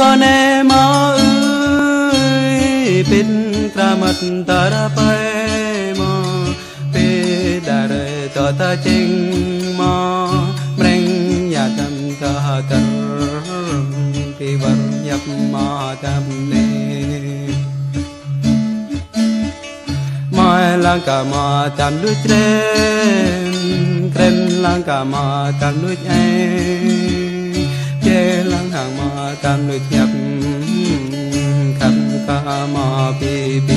con em ơi pin tra mặt ta đã bay mò pe đã đời to ta chinh mò reng ya tâm ta ter pi var nhập mò tâm ne mai lang cả mò tâm đuôi kren lang cả mò tâm đuôi chê lang hàng mò tâm đuôi nhập khắp cả mò pi pi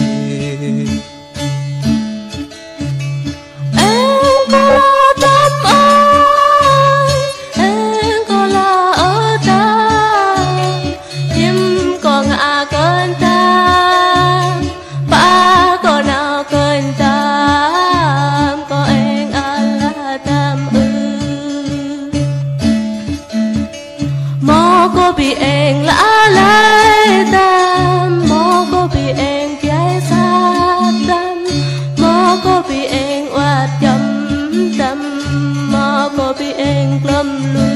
bị anh lạ lẽ tâm mô có bị anh trái xa tâm mô có bị anh oát chấm tâm mô có bị anh lâm lui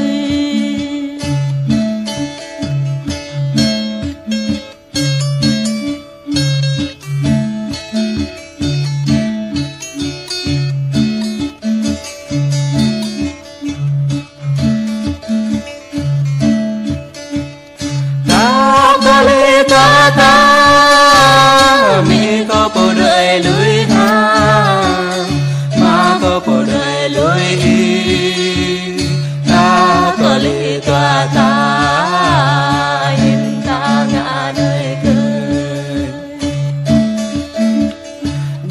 mi có bộ đời lưới ha ma có bộ đời lưới ta có lì tòa ta nhìn ta ngã đời cười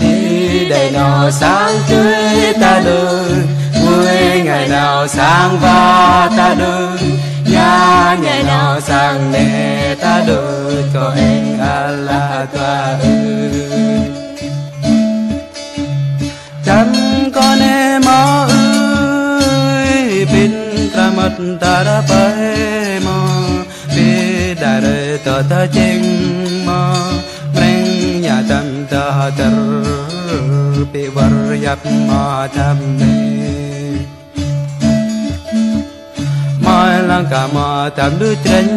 đi đây nào sáng tươi ta đường vui ngày nào sáng va ta đường nhà ngày nào sang nè ta được có anh Allah toa chăm con em ơi pin tra mất ta đã bay mò pe đã đời ta ta chinh mò reng nhà tâm ta ter pe var yap mò tham ne mai lang cả mò tam đuôi kren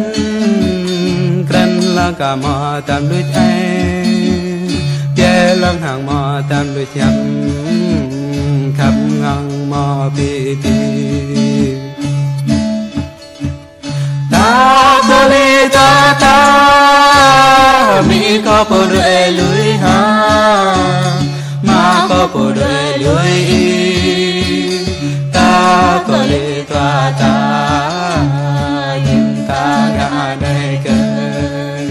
lang cả mò tam đuôi chê lang hàng mò tam đuôi chăm khắp ngang mò pi pi ta có li ta mi có bộ đôi lưới ha ma có bộ đôi lưới ta có li ta nhìn ta ngã đây cười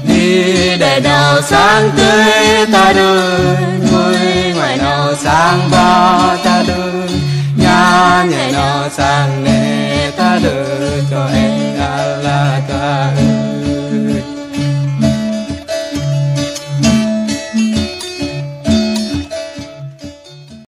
đi để nào sáng tươi ta đường vui ngoài nào sáng ba ta đường nhà ngày nào sáng